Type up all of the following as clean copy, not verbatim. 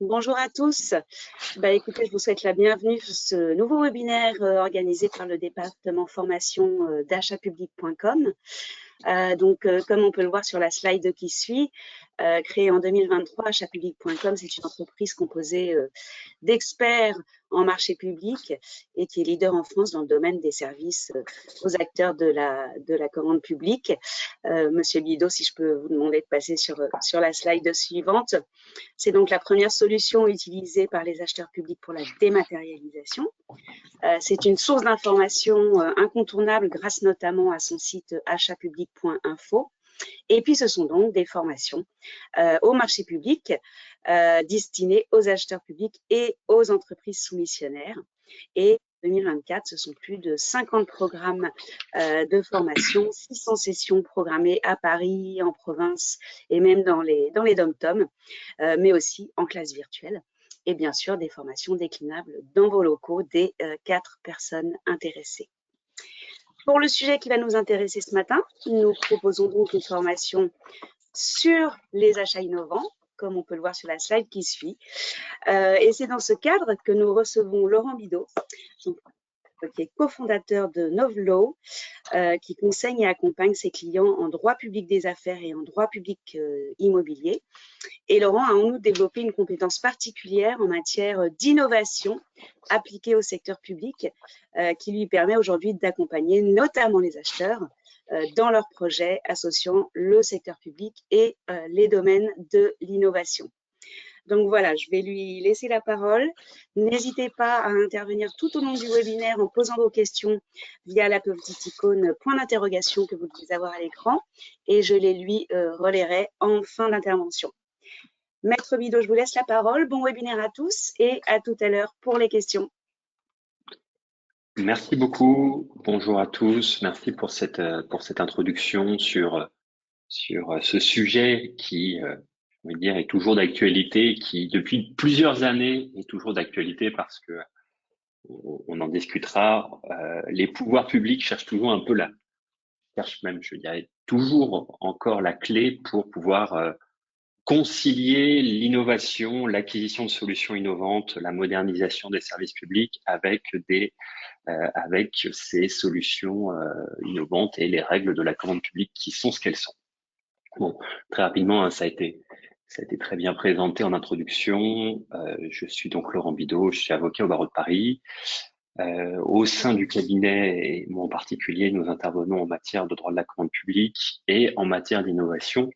Bonjour à tous. Écoutez, je vous souhaite la bienvenue sur ce nouveau webinaire organisé par le département formation d'achatpublic.com. Comme on peut le voir sur la slide qui suit, créée en 2023, achatpublic.com, c'est une entreprise composée d'experts en marché public et qui est leader en France dans le domaine des services aux acteurs de la commande publique. Monsieur Bido, si je peux vous demander de passer sur la slide suivante. C'est donc la première solution utilisée par les acheteurs publics pour la dématérialisation. C'est une source d'information incontournable grâce notamment à son site achatpublic.info. Et puis, ce sont donc des formations au marché public destinées aux acheteurs publics et aux entreprises soumissionnaires. Et 2024, ce sont plus de 50 programmes de formation, 600 sessions programmées à Paris, en province et même dans les dom-toms, mais aussi en classe virtuelle. Et bien sûr, des formations déclinables dans vos locaux des 4 personnes intéressées. Pour le sujet qui va nous intéresser ce matin, nous proposons donc une formation sur les achats innovants, comme on peut le voir sur la slide qui suit. Et c'est dans ce cadre que nous recevons Laurent Bido, qui est cofondateur de Novlo, qui conseille et accompagne ses clients en droit public des affaires et en droit public immobilier. Et Laurent a en outre développé une compétence particulière en matière d'innovation appliquée au secteur public, qui lui permet aujourd'hui d'accompagner notamment les acheteurs dans leurs projets associant le secteur public et les domaines de l'innovation. Donc voilà, je vais lui laisser la parole. N'hésitez pas à intervenir tout au long du webinaire en posant vos questions via la petite icône point d'interrogation que vous devez avoir à l'écran et je les lui relayerai en fin d'intervention. Maître Bido, je vous laisse la parole. Bon webinaire à tous et à tout à l'heure pour les questions. Merci beaucoup. Bonjour à tous. Merci pour cette introduction sur ce sujet qui, je vais dire, est toujours d'actualité, qui depuis plusieurs années est toujours d'actualité parce que on en discutera. Les pouvoirs publics cherchent toujours je dirais, toujours encore la clé pour pouvoir concilier l'innovation, l'acquisition de solutions innovantes, la modernisation des services publics avec ces solutions innovantes et les règles de la commande publique qui sont ce qu'elles sont. Bon, très rapidement, hein, ça a été très bien présenté en introduction. Je suis donc Laurent Bido, je suis avocat au barreau de Paris. Au sein du cabinet, et moi en particulier, nous intervenons en matière de droit de la commande publique et en matière d'innovation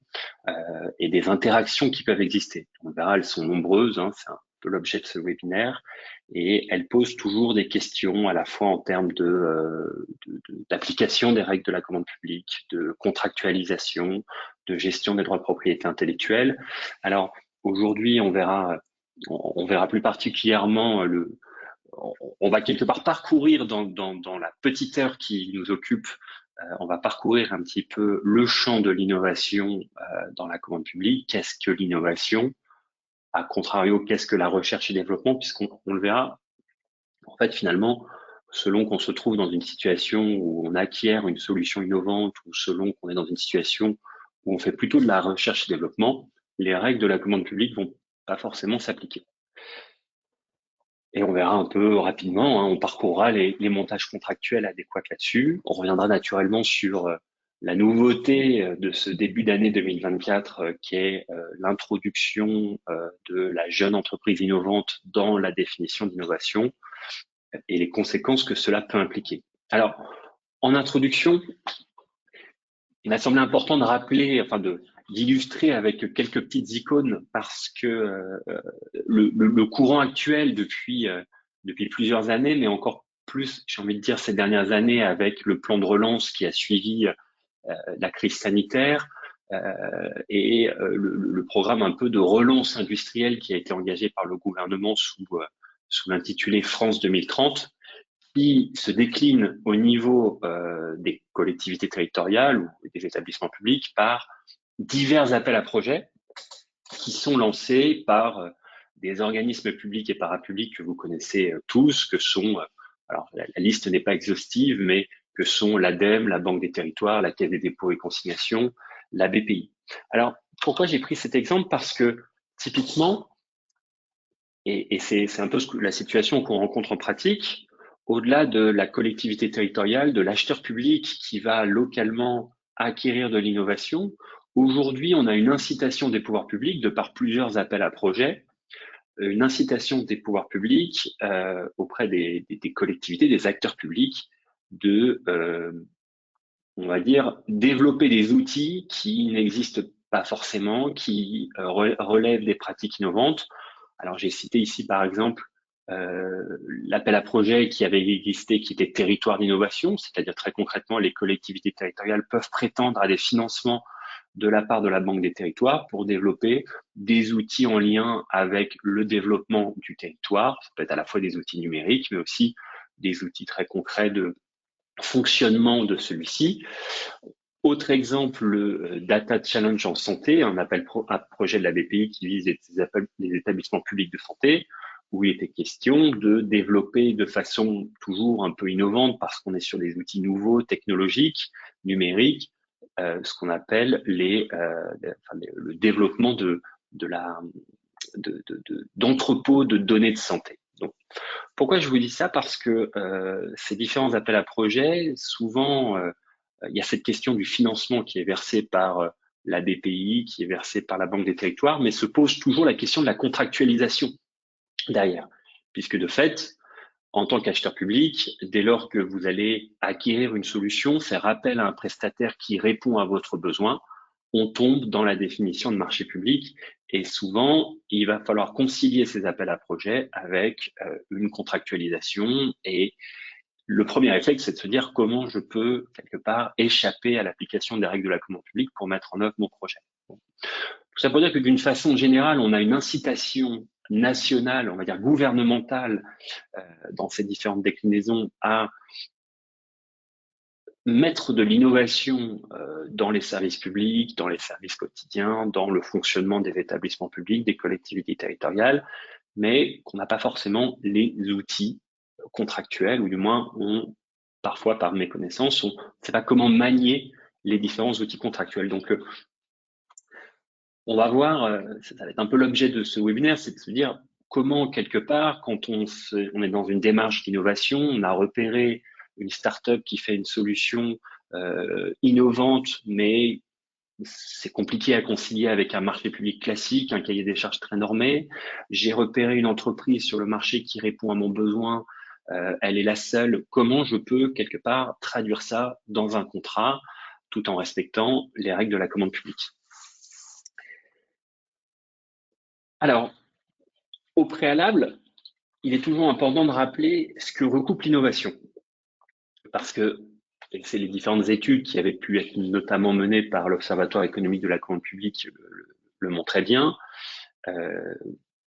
et des interactions qui peuvent exister. On verra, elles sont nombreuses, hein, c'est un peu l'objet de ce webinaire, et elles posent toujours des questions à la fois en termes d'application des règles de la commande publique, de contractualisation, de gestion des droits de propriété intellectuelle. Alors aujourd'hui, on verra plus particulièrement on va quelque part parcourir dans la petite heure qui nous occupe, on va parcourir un petit peu le champ de l'innovation dans la commande publique. Qu'est-ce que l'innovation? À contrario, qu'est-ce que la recherche et développement? Puisqu'on le verra, en fait, finalement, selon qu'on se trouve dans une situation où on acquiert une solution innovante ou selon qu'on est dans une situation où on fait plutôt de la recherche et développement, les règles de la commande publique vont pas forcément s'appliquer. Et on verra un peu rapidement, hein, on parcourra les montages contractuels adéquats là-dessus. On reviendra naturellement sur la nouveauté de ce début d'année 2024 qui est l'introduction de la jeune entreprise innovante dans la définition d'innovation et les conséquences que cela peut impliquer. Alors, en introduction, il m'a semblé important de rappeler, d'illustrer avec quelques petites icônes parce que le courant actuel depuis plusieurs années, mais encore plus, j'ai envie de dire, ces dernières années avec le plan de relance qui a suivi la crise sanitaire et le programme un peu de relance industrielle qui a été engagé par le gouvernement sous l'intitulé France 2030, qui se décline au niveau des collectivités territoriales ou des établissements publics par divers appels à projets qui sont lancés par des organismes publics et parapublics que vous connaissez tous, que sont, alors la liste n'est pas exhaustive, mais que sont l'ADEME, la Banque des Territoires, la Caisse des dépôts et consignations, la BPI. Alors, pourquoi j'ai pris cet exemple? Parce que, typiquement, Et c'est un peu la situation qu'on rencontre en pratique, au-delà de la collectivité territoriale, de l'acheteur public qui va localement acquérir de l'innovation. Aujourd'hui, on a une incitation des pouvoirs publics de par plusieurs appels à projets, une incitation des pouvoirs publics auprès des collectivités, des acteurs publics, de, on va dire, développer des outils qui n'existent pas forcément, qui relèvent des pratiques innovantes. Alors j'ai cité ici par exemple l'appel à projet qui avait existé, qui était territoire d'innovation, c'est-à-dire très concrètement les collectivités territoriales peuvent prétendre à des financements de la part de la Banque des territoires pour développer des outils en lien avec le développement du territoire. Ça peut être à la fois des outils numériques, mais aussi des outils très concrets de fonctionnement de celui-ci. Autre exemple, le Data Challenge en santé, un appel à projet de la BPI qui vise les établissements publics de santé, où il était question de développer de façon toujours un peu innovante, parce qu'on est sur des outils nouveaux, technologiques, numériques, ce qu'on appelle le développement d'entrepôts de données de santé. Donc, pourquoi je vous dis ça? Parce que ces différents appels à projets, souvent, il y a cette question du financement qui est versé par la BPI, qui est versé par la Banque des territoires, mais se pose toujours la question de la contractualisation derrière, puisque de fait, en tant qu'acheteur public, dès lors que vous allez acquérir une solution, faire appel à un prestataire qui répond à votre besoin, on tombe dans la définition de marché public et souvent, il va falloir concilier ces appels à projets avec une contractualisation et le premier réflexe, c'est de se dire comment je peux, quelque part, échapper à l'application des règles de la commande publique pour mettre en œuvre mon projet. Bon. Tout ça pour dire que d'une façon générale, on a une incitation nationale, on va dire gouvernementale, dans ces différentes déclinaisons à mettre de l'innovation dans les services publics, dans les services quotidiens, dans le fonctionnement des établissements publics, des collectivités territoriales, mais qu'on n'a pas forcément les outils contractuels, ou du moins parfois par méconnaissance, on ne sait pas comment manier les différents outils contractuels. Donc, on va voir, ça va être un peu l'objet de ce webinaire, c'est de se dire comment, quelque part, quand on est dans une démarche d'innovation, on a repéré une start-up qui fait une solution innovante, mais c'est compliqué à concilier avec un marché public classique, un cahier des charges très normé. J'ai repéré une entreprise sur le marché qui répond à mon besoin, elle est la seule. Comment je peux, quelque part, traduire ça dans un contrat tout en respectant les règles de la commande publique? Alors, au préalable, il est toujours important de rappeler ce que recoupe l'innovation. Parce que c'est les différentes études qui avaient pu être notamment menées par l'Observatoire économique de la commande publique le montraient bien.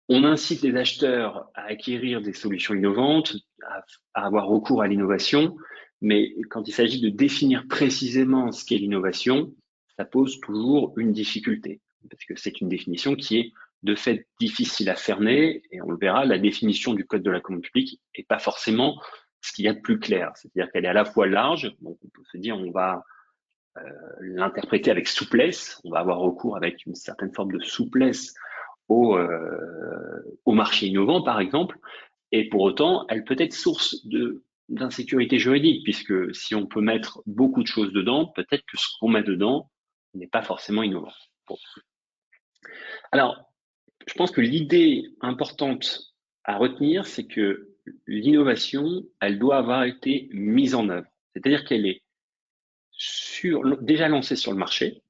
On incite les acheteurs à acquérir des solutions innovantes, à avoir recours à l'innovation, mais quand il s'agit de définir précisément ce qu'est l'innovation, ça pose toujours une difficulté, parce que c'est une définition qui est de fait difficile à cerner, et on le verra, la définition du Code de la commande publique n'est pas forcément ce qu'il y a de plus clair, c'est-à-dire qu'elle est à la fois large, donc on peut se dire on va l'interpréter avec souplesse, on va avoir recours avec une certaine forme de souplesse au marché innovant, par exemple, et pour autant, elle peut être source d'insécurité juridique, puisque si on peut mettre beaucoup de choses dedans, peut-être que ce qu'on met dedans n'est pas forcément innovant. Bon. Alors, je pense que l'idée importante à retenir, c'est que l'innovation, elle doit avoir été mise en œuvre. C'est-à-dire qu'elle est déjà lancée sur le marché,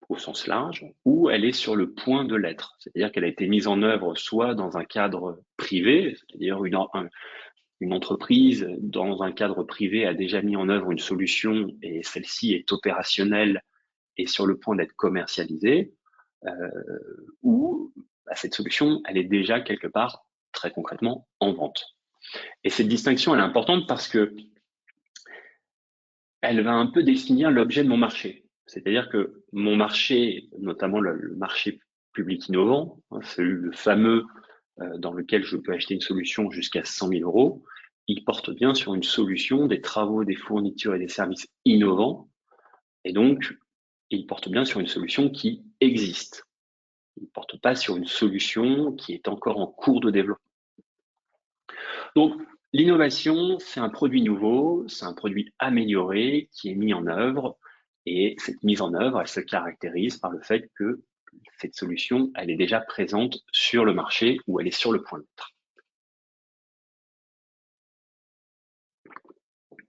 au sens large, ou elle est sur le point de l'être. C'est-à-dire qu'elle a été mise en œuvre soit dans un cadre privé, c'est-à-dire une entreprise dans un cadre privé a déjà mis en œuvre une solution et celle-ci est opérationnelle et sur le point d'être commercialisée, ou cette solution, elle est déjà quelque part très concrètement en vente. Et cette distinction, elle est importante parce que elle va un peu définir l'objet de mon marché. C'est-à-dire que mon marché, notamment le marché public innovant, le fameux dans lequel je peux acheter une solution jusqu'à 100 000 euros, il porte bien sur une solution, des travaux, des fournitures et des services innovants. Et donc, il porte bien sur une solution qui existe. Il ne porte pas sur une solution qui est encore en cours de développement. Donc, l'innovation, c'est un produit nouveau, c'est un produit amélioré qui est mis en œuvre. Et cette mise en œuvre, elle se caractérise par le fait que cette solution, elle est déjà présente sur le marché ou elle est sur le point d'être.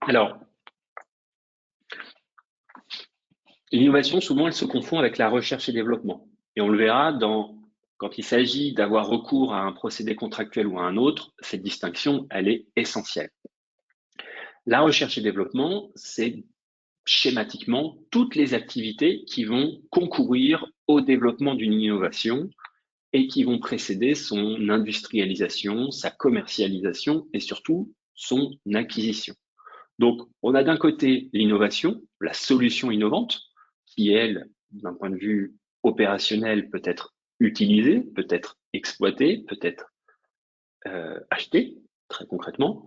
Alors, l'innovation, souvent, elle se confond avec la recherche et développement. Et on le verra quand il s'agit d'avoir recours à un procédé contractuel ou à un autre, cette distinction, elle est essentielle. La recherche et développement, c'est schématiquement toutes les activités qui vont concourir au développement d'une innovation et qui vont précéder son industrialisation, sa commercialisation et surtout son acquisition. Donc, on a d'un côté l'innovation, la solution innovante, qui, elle, d'un point de vue opérationnel, peut être utilisée, peut être exploitée, peut être achetée, très concrètement.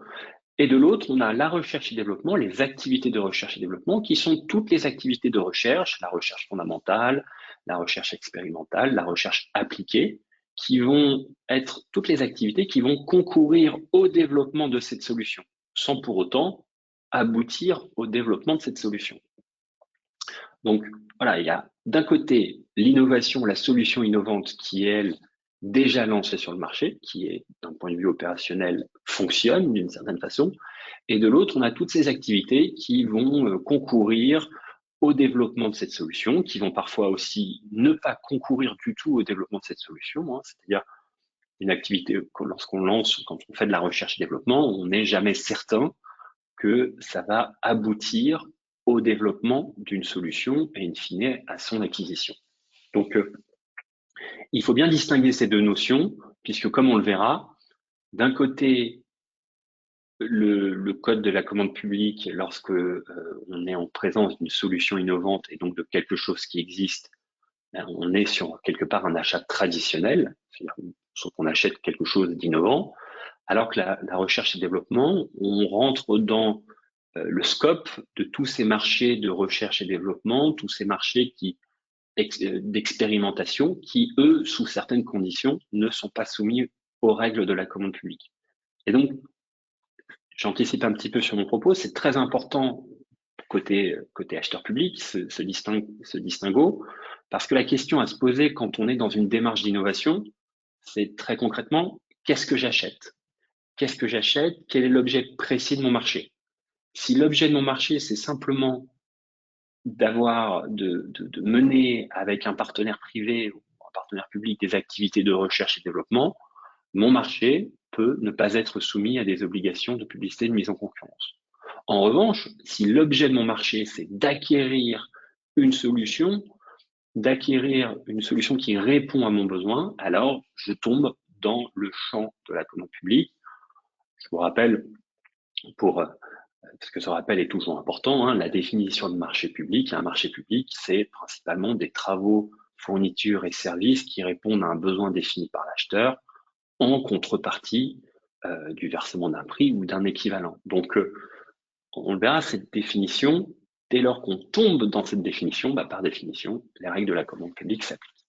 Et de l'autre, on a la recherche et développement, les activités de recherche et développement, qui sont toutes les activités de recherche, la recherche fondamentale, la recherche expérimentale, la recherche appliquée, qui vont être toutes les activités qui vont concourir au développement de cette solution, sans pour autant aboutir au développement de cette solution. Donc, voilà, il y a d'un côté l'innovation, la solution innovante qui, elle, déjà lancée sur le marché, qui est, d'un point de vue opérationnel, fonctionne d'une certaine façon, et de l'autre, on a toutes ces activités qui vont concourir au développement de cette solution, qui vont parfois aussi ne pas concourir du tout au développement de cette solution, hein, c'est-à-dire une activité, lorsqu'on lance, quand on fait de la recherche et développement, on n'est jamais certain que ça va aboutir au développement d'une solution et in fine à son acquisition. Donc, il faut bien distinguer ces deux notions, puisque comme on le verra, d'un côté, le code de la commande publique, lorsque on est en présence d'une solution innovante et donc de quelque chose qui existe, on est sur quelque part un achat traditionnel, c'est-à-dire qu'on achète quelque chose d'innovant, alors que la recherche et développement, on rentre dans le scope de tous ces marchés de recherche et développement, tous ces marchés d'expérimentation qui, eux, sous certaines conditions, ne sont pas soumis aux règles de la commande publique. Et donc, j'anticipe un petit peu sur mon propos, c'est très important côté acheteur public, ce distinguo, parce que la question à se poser quand on est dans une démarche d'innovation, c'est très concrètement, qu'est-ce que j'achète? Qu'est-ce que j'achète? Quel est l'objet précis de mon marché? Si l'objet de mon marché, c'est simplement de mener avec un partenaire privé ou un partenaire public des activités de recherche et développement, mon marché peut ne pas être soumis à des obligations de publicité de mise en concurrence. En revanche, si l'objet de mon marché, c'est d'acquérir une solution qui répond à mon besoin, alors je tombe dans le champ de la commande publique. Je vous rappelle, parce que ce rappel est toujours important, hein, la définition de marché public. Un marché public, c'est principalement des travaux, fournitures et services qui répondent à un besoin défini par l'acheteur en contrepartie du versement d'un prix ou d'un équivalent. Donc, on le verra, cette définition, dès lors qu'on tombe dans cette définition, par définition, les règles de la commande publique s'appliquent.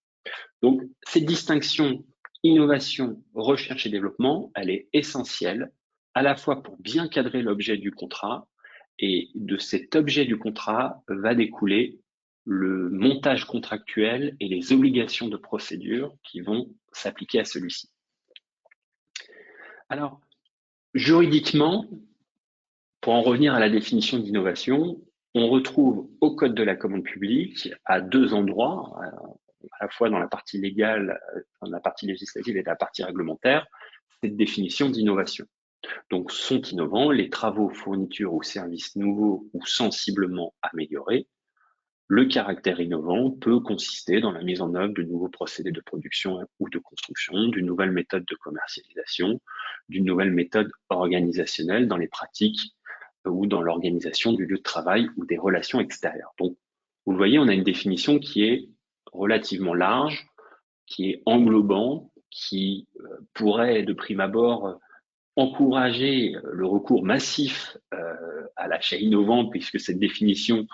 Donc, cette distinction innovation, recherche et développement, elle est essentielle à la fois pour bien cadrer l'objet du contrat, et de cet objet du contrat va découler le montage contractuel et les obligations de procédure qui vont s'appliquer à celui-ci. Alors, juridiquement, pour en revenir à la définition d'innovation, on retrouve au Code de la commande publique, à deux endroits, à la fois dans la partie légale, dans la partie législative et la partie réglementaire, cette définition d'innovation. Donc, sont innovants les travaux, fournitures ou services nouveaux ou sensiblement améliorés. Le caractère innovant peut consister dans la mise en œuvre de nouveaux procédés de production ou de construction, d'une nouvelle méthode de commercialisation, d'une nouvelle méthode organisationnelle dans les pratiques ou dans l'organisation du lieu de travail ou des relations extérieures. Donc, vous le voyez, on a une définition qui est relativement large, qui est englobant, qui pourrait de prime abord encourager le recours massif à l'achat innovant, puisque cette définition,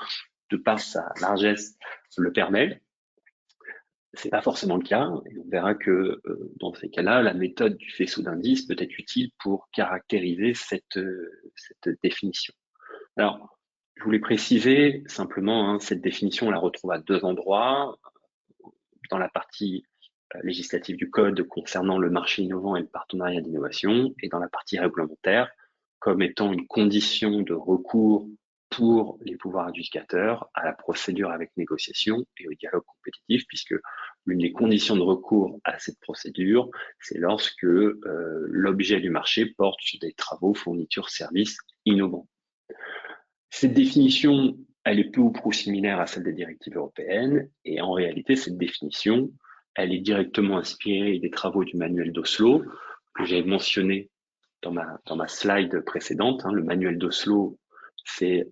de par sa largesse, le permet. C'est pas forcément le cas, et on verra que dans ces cas-là, la méthode du faisceau d'indices peut être utile pour caractériser cette définition. Alors, je voulais préciser simplement, cette définition, on la retrouve à deux endroits, dans la partie législative du code concernant le marché innovant et le partenariat d'innovation, et dans la partie réglementaire, comme étant une condition de recours pour les pouvoirs adjudicateurs à la procédure avec négociation et au dialogue compétitif, puisque l'une des conditions de recours à cette procédure, c'est lorsque l'objet du marché porte sur des travaux, fournitures, services innovants. Cette définition, elle est peu ou prou similaire à celle des directives européennes, et en réalité, cette définition, elle est directement inspirée des travaux du manuel d'Oslo, que j'avais mentionné dans ma slide précédente. Le manuel d'Oslo, c'est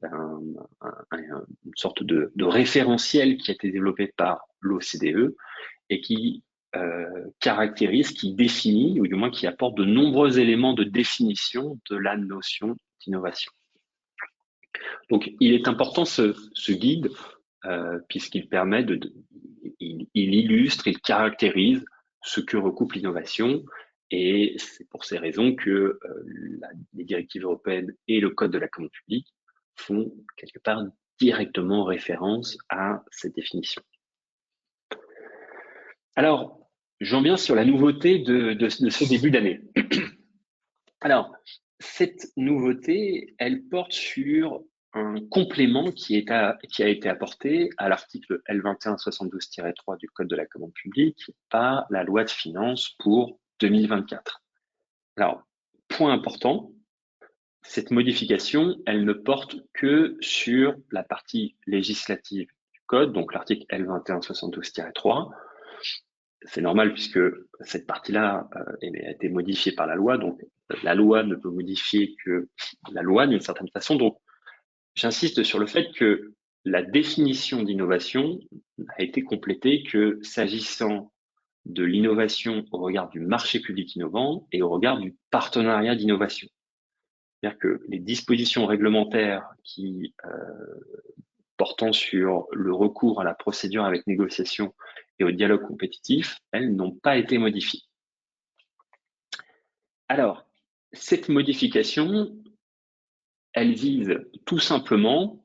une sorte de référentiel qui a été développé par l'OCDE et qui caractérise, qui définit, ou du moins qui apporte de nombreux éléments de définition de la notion d'innovation. Donc, il est important ce guide, puisqu'il permet il illustre, il caractérise ce que recoupe l'innovation, et c'est pour ces raisons que les directives européennes et le code de la commande publique font quelque part directement référence à cette définition. Alors, j'en viens sur la nouveauté de ce début d'année. Alors, cette nouveauté, elle porte sur un complément qui a été apporté à l'article L2172-3 du Code de la commande publique par la loi de finances pour 2024. Alors, point important, cette modification, elle ne porte que sur la partie législative du Code, donc l'article L2172-3. C'est normal puisque cette partie-là a été modifiée par la loi, donc la loi ne peut modifier que la loi d'une certaine façon. Donc, j'insiste sur le fait que la définition d'innovation a été complétée que s'agissant de l'innovation au regard du marché public innovant et au regard du partenariat d'innovation. C'est-à-dire que les dispositions réglementaires qui portant sur le recours à la procédure avec négociation et au dialogue compétitif, elles n'ont pas été modifiées. Alors, cette modification, elle vise tout simplement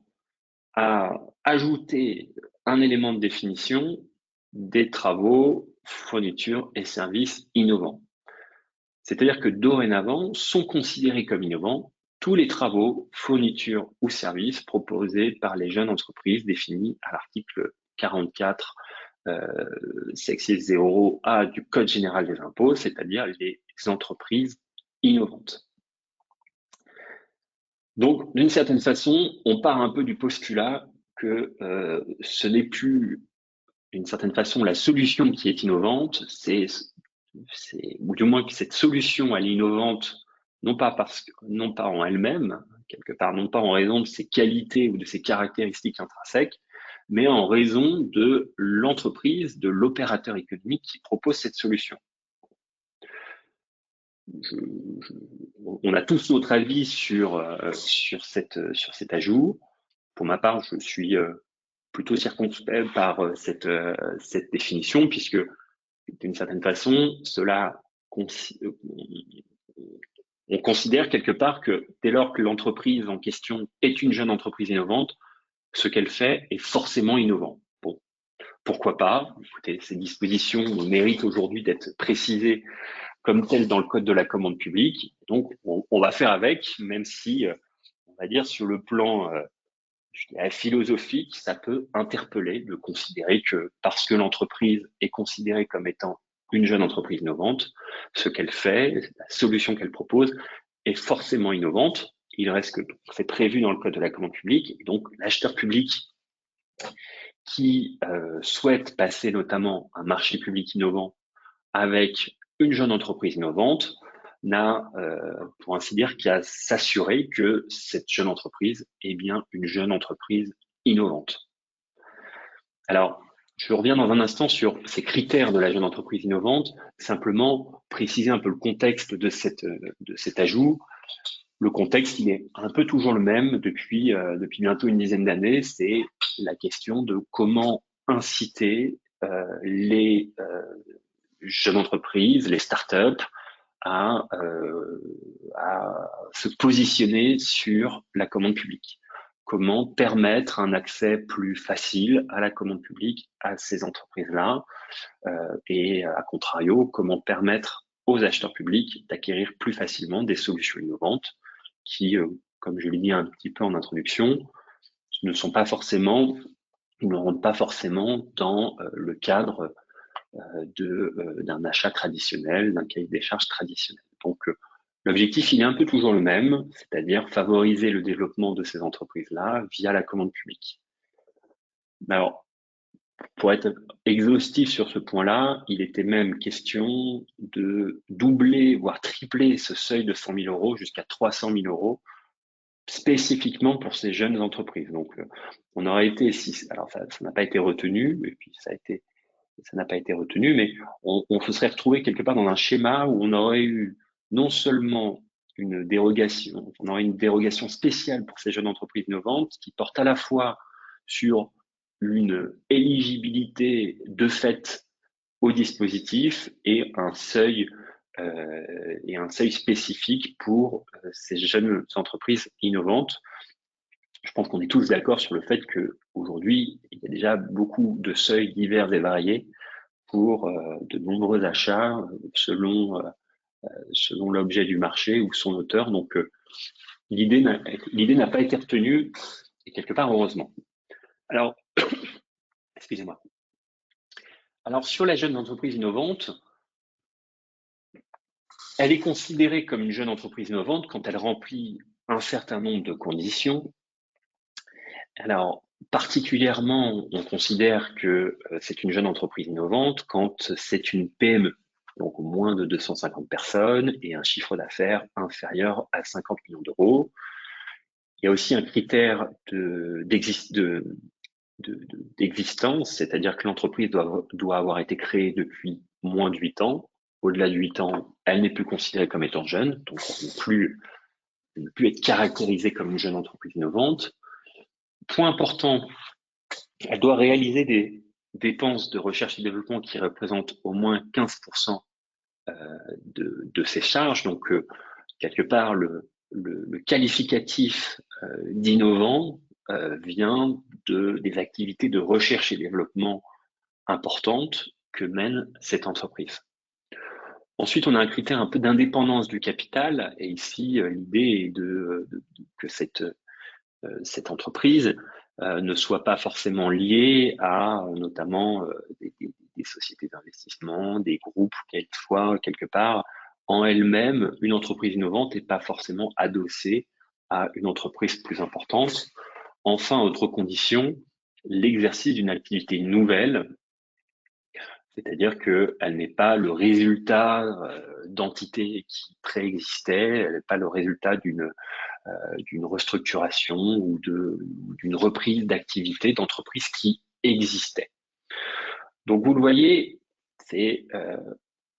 à ajouter un élément de définition des travaux, fournitures et services innovants. C'est-à-dire que dorénavant sont considérés comme innovants tous les travaux, fournitures ou services proposés par les jeunes entreprises définis à l'article 44 sexies 0A du Code général des impôts, c'est-à-dire les entreprises innovantes. Donc, d'une certaine façon, on part un peu du postulat que ce n'est plus, d'une certaine façon, la solution qui est innovante, ou du moins que cette solution, elle est innovante, non pas en elle-même, quelque part, non pas en raison de ses qualités ou de ses caractéristiques intrinsèques, mais en raison de l'entreprise, de l'opérateur économique qui propose cette solution. On a tous notre avis sur cet ajout. Pour ma part, je suis plutôt circonspect par cette définition, puisque d'une certaine façon, on considère quelque part que dès lors que l'entreprise en question est une jeune entreprise innovante, ce qu'elle fait est forcément innovant. Bon, pourquoi pas? Écoutez, ces dispositions méritent aujourd'hui d'être précisées comme telles dans le Code de la commande publique. Donc, on va faire avec, même si, on va dire, sur le plan philosophique, ça peut interpeller de considérer que parce que l'entreprise est considérée comme étant une jeune entreprise innovante, ce qu'elle fait, la solution qu'elle propose est forcément innovante. Il reste que c'est prévu dans le Code de la commande publique, et donc l'acheteur public qui souhaite passer notamment un marché public innovant avec une jeune entreprise innovante n'a, pour ainsi dire, qu'à s'assurer que cette jeune entreprise est bien une jeune entreprise innovante. Alors, je reviens dans un instant sur ces critères de la jeune entreprise innovante, simplement préciser un peu le contexte de cet ajout. Le contexte, il est un peu toujours le même depuis bientôt une dizaine d'années, c'est la question de comment inciter les jeunes entreprises, les startups, à se positionner sur la commande publique. Comment permettre un accès plus facile à la commande publique à ces entreprises-là et à contrario, comment permettre aux acheteurs publics d'acquérir plus facilement des solutions innovantes qui, comme je l'ai dit un petit peu en introduction, ne sont pas forcément, ne rentrent pas forcément dans le cadre d'un achat traditionnel, d'un cahier des charges traditionnel. Donc, l'objectif, il est un peu toujours le même, c'est-à-dire favoriser le développement de ces entreprises-là via la commande publique. Alors, pour être exhaustif sur ce point-là, il était même question de doubler, voire tripler ce seuil de 100 000 euros jusqu'à 300 000 euros, spécifiquement pour ces jeunes entreprises. Donc, on aurait été, alors ça n'a pas été retenu, et puis ça n'a pas été retenu, mais on se serait retrouvé quelque part dans un schéma où on aurait eu non seulement une dérogation, on aurait une dérogation spéciale pour ces jeunes entreprises innovantes qui porte à la fois sur une éligibilité de fait au dispositif et un seuil spécifique pour ces jeunes entreprises innovantes. Je pense qu'on est tous d'accord sur le fait qu'aujourd'hui, il y a déjà beaucoup de seuils divers et variés pour de nombreux achats selon l'objet du marché ou son auteur. Donc, l'idée n'a pas été retenue, et quelque part, heureusement. Alors, excusez-moi. Alors, sur la jeune entreprise innovante, elle est considérée comme une jeune entreprise innovante quand elle remplit un certain nombre de conditions. Alors, particulièrement, on considère que c'est une jeune entreprise innovante quand c'est une PME, donc moins de 250 personnes et un chiffre d'affaires inférieur à 50 millions d'euros. Il y a aussi un critère d'existence, c'est-à-dire que l'entreprise doit avoir été créée depuis moins de 8 ans. Au-delà de 8 ans, elle n'est plus considérée comme étant jeune, donc elle ne peut plus être caractérisée comme une jeune entreprise innovante. Point important, elle doit réaliser des dépenses de recherche et développement qui représentent au moins 15% de ses charges. Donc, quelque part, le qualificatif d'innovant vient des activités de recherche et développement importantes que mène cette entreprise. Ensuite, on a un critère un peu d'indépendance du capital, et ici, l'idée est que cette entreprise ne soit pas forcément liée à notamment des sociétés d'investissement, des groupes, qu'elle soit quelque part en elle-même une entreprise innovante et pas forcément adossée à une entreprise plus importante. Enfin, autre condition, l'exercice d'une activité nouvelle, c'est-à-dire qu'elle n'est pas le résultat d'entités qui préexistaient, elle n'est pas le résultat d'une restructuration ou d'une reprise d'activité d'entreprise qui existait. Donc vous le voyez, c'est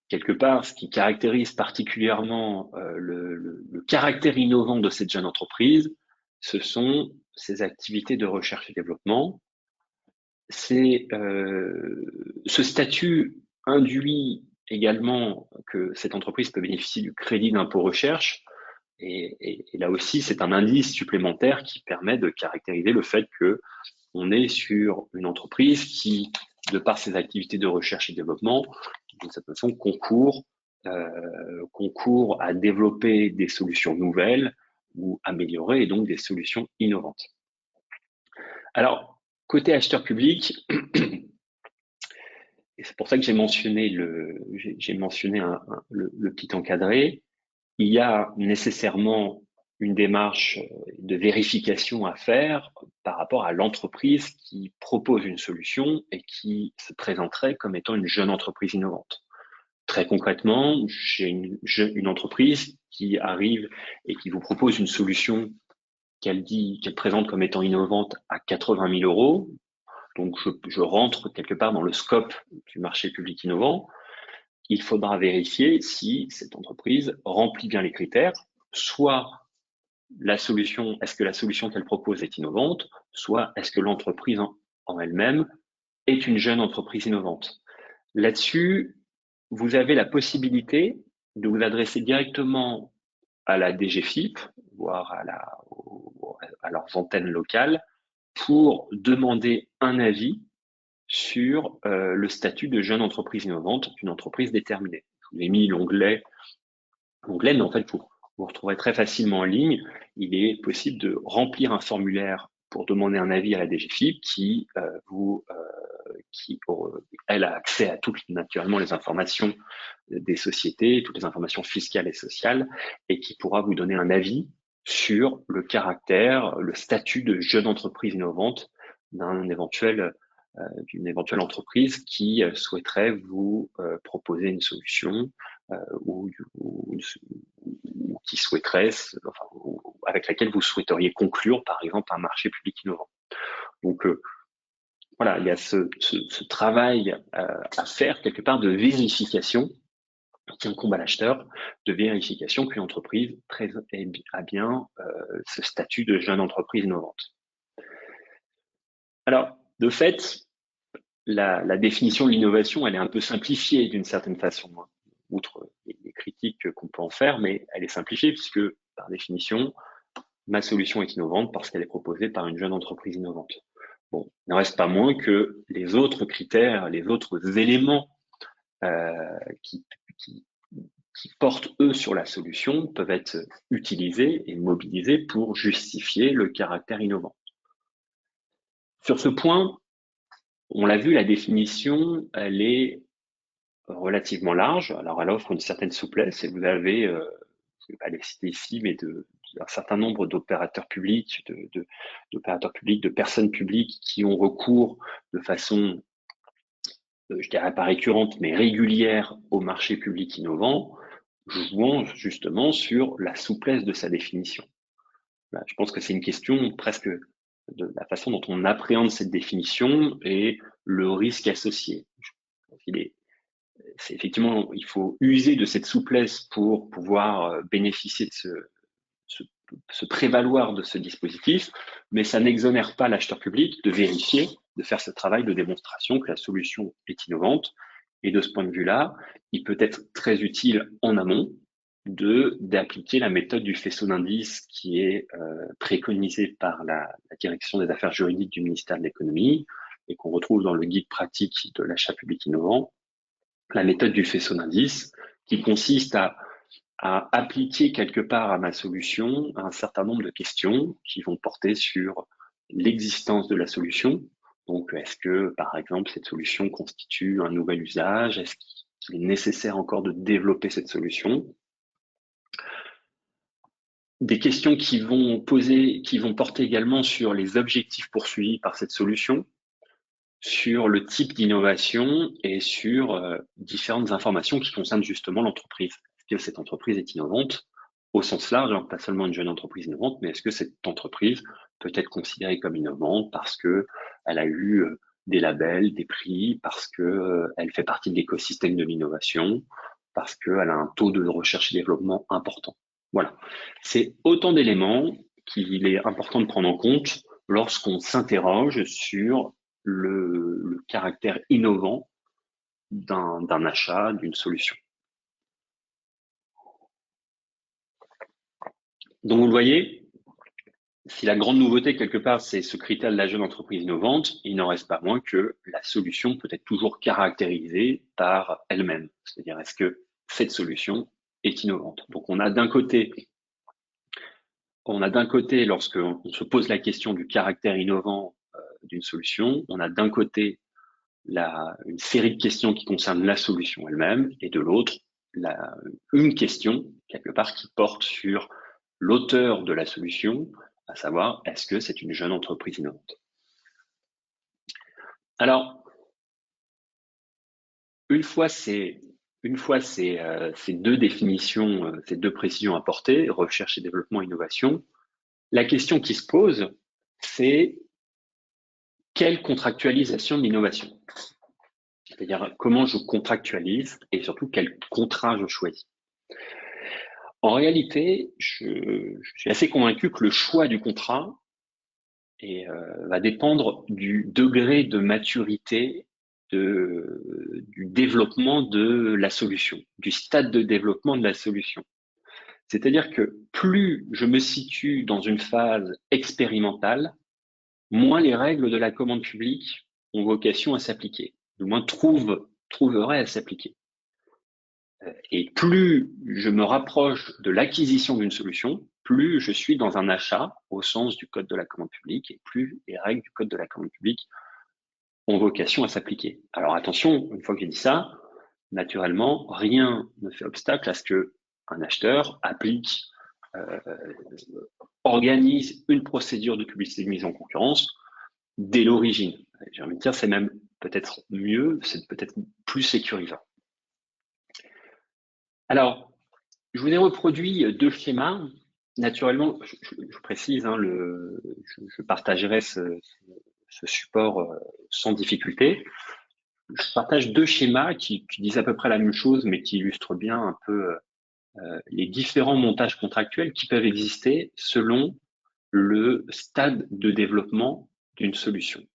quelque part ce qui caractérise particulièrement le caractère innovant de cette jeune entreprise, ce sont ses activités de recherche et développement. Ce statut induit également que cette entreprise peut bénéficier du crédit d'impôt recherche. Et là aussi, c'est un indice supplémentaire qui permet de caractériser le fait que on est sur une entreprise qui, de par ses activités de recherche et développement, d'une certaine façon, concourt à développer des solutions nouvelles ou améliorer et donc des solutions innovantes. Alors, côté acheteur public, et c'est pour ça que j'ai mentionné le petit encadré, il y a nécessairement une démarche de vérification à faire par rapport à l'entreprise qui propose une solution et qui se présenterait comme étant une jeune entreprise innovante. Très concrètement, j'ai une entreprise qui arrive et qui vous propose une solution qu'elle présente comme étant innovante à 80 000 euros. Donc, je rentre quelque part dans le scope du marché public innovant. Il faudra vérifier si cette entreprise remplit bien les critères, soit est-ce que la solution qu'elle propose est innovante, soit est-ce que l'entreprise en elle-même est une jeune entreprise innovante? Là-dessus, vous avez la possibilité de vous adresser directement à la DGFiP, voire à leurs antennes locales, pour demander un avis sur le statut de jeune entreprise innovante d'une entreprise déterminée. Je vous ai mis l'onglet, mais en fait, vous retrouverez très facilement en ligne. Il est possible de remplir un formulaire pour demander un avis à la DGFiP qui elle a accès à toutes naturellement les informations des sociétés, toutes les informations fiscales et sociales, et qui pourra vous donner un avis sur le caractère, le statut de jeune entreprise innovante d'une éventuelle entreprise qui souhaiterait vous proposer une solution ou qui souhaiterait, avec laquelle vous souhaiteriez conclure, par exemple, un marché public innovant. Donc, voilà, il y a ce travail à faire quelque part de vérification qui incombe à l'acheteur, de vérification qu'une entreprise a bien ce statut de jeune entreprise innovante. Alors, de fait, la définition de l'innovation, elle est un peu simplifiée d'une certaine façon, hein, outre les critiques qu'on peut en faire, mais elle est simplifiée puisque, par définition, ma solution est innovante parce qu'elle est proposée par une jeune entreprise innovante. Bon, il n'en reste pas moins que les autres critères, les autres éléments qui portent, eux, sur la solution peuvent être utilisés et mobilisés pour justifier le caractère innovant. Sur ce point, on l'a vu, la définition, elle est relativement large. Alors, elle offre une certaine souplesse et vous avez, je ne vais pas les citer ici, mais un certain nombre d'opérateurs publics, de personnes publiques qui ont recours de façon, je dirais pas récurrente, mais régulière au marché public innovant, jouant justement sur la souplesse de sa définition. Là, je pense que c'est une question presque de la façon dont on appréhende cette définition et le risque associé. Effectivement, il faut user de cette souplesse pour pouvoir bénéficier de se prévaloir de ce dispositif, mais ça n'exonère pas l'acheteur public de vérifier, de faire ce travail de démonstration que la solution est innovante. Et de ce point de vue-là, il peut être très utile en amont d'appliquer la méthode du faisceau d'indices qui est préconisée par la direction des affaires juridiques du ministère de l'économie et qu'on retrouve dans le guide pratique de l'achat public innovant. La méthode du faisceau d'indices qui consiste à appliquer quelque part à ma solution un certain nombre de questions qui vont porter sur l'existence de la solution. Donc, est-ce que, par exemple, cette solution constitue un nouvel usage? Est-ce qu'il est nécessaire encore de développer cette solution? Des questions qui vont porter également sur les objectifs poursuivis par cette solution, sur le type d'innovation et sur différentes informations qui concernent justement l'entreprise. Est-ce que cette entreprise est innovante au sens large, hein, pas seulement une jeune entreprise innovante, mais est-ce que cette entreprise peut être considérée comme innovante parce que elle a eu des labels, des prix, parce que elle fait partie de l'écosystème de l'innovation, parce qu'elle a un taux de recherche et développement important. Voilà. C'est autant d'éléments qu'il est important de prendre en compte lorsqu'on s'interroge sur le caractère innovant d'un achat, d'une solution. Donc, vous le voyez, si la grande nouveauté, quelque part, c'est ce critère de la jeune entreprise innovante, il n'en reste pas moins que la solution peut être toujours caractérisée par elle-même. C'est-à-dire, est-ce que cette solution est innovante? Donc, on a d'un côté, lorsqu'on se pose la question du caractère innovant d'une solution, on a d'un côté une série de questions qui concernent la solution elle-même, et de l'autre, une question, quelque part, qui porte sur l'auteur de la solution, à savoir, est-ce que c'est une jeune entreprise innovante? Alors, une fois ces deux définitions, ces deux précisions apportées, recherche et développement, innovation, la question qui se pose, c'est quelle contractualisation de l'innovation? C'est-à-dire comment je contractualise et surtout quel contrat je choisis. En réalité, je suis assez convaincu que le choix du contrat va dépendre du degré de maturité du développement de la solution, du stade de développement de la solution. C'est-à-dire que plus je me situe dans une phase expérimentale, moins les règles de la commande publique ont vocation à s'appliquer, du moins trouveraient à s'appliquer. Et plus je me rapproche de l'acquisition d'une solution, plus je suis dans un achat au sens du code de la commande publique et plus les règles du code de la commande publique ont vocation à s'appliquer. Alors attention, une fois que j'ai dit ça, naturellement, rien ne fait obstacle à ce que un acheteur applique, organise une procédure de publicité de mise en concurrence dès l'origine. J'ai envie de dire, c'est même peut-être mieux, c'est peut-être plus sécurisant. Alors, je vous ai reproduit deux schémas. Naturellement, je précise, hein, je partagerai ce support sans difficulté. Je partage deux schémas qui disent à peu près la même chose, mais qui illustrent bien un peu les différents montages contractuels qui peuvent exister selon le stade de développement d'une solution.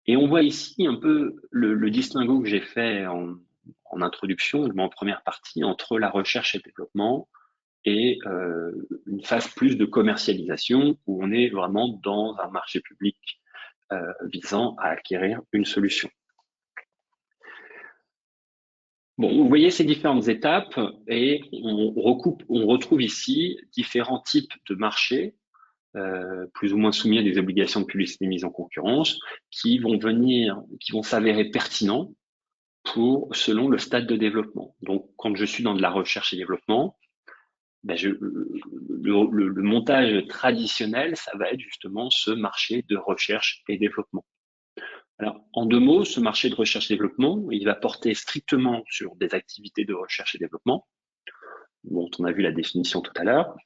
Et on voit ici un peu le distinguo que j'ai fait en introduction, en première partie, entre la recherche et le développement et une phase plus de commercialisation où on est vraiment dans un marché public visant à acquérir une solution. Bon, vous voyez ces différentes étapes et on retrouve ici différents types de marchés plus ou moins soumis à des obligations de publicité mise en concurrence qui vont s'avérer pertinents selon le stade de développement. Donc, quand je suis dans de la recherche et développement, ben le montage traditionnel, ça va être justement ce marché de recherche et développement. Alors, en deux mots, ce marché de recherche et développement, il va porter strictement sur des activités de recherche et développement, dont on a vu la définition tout à l'heure,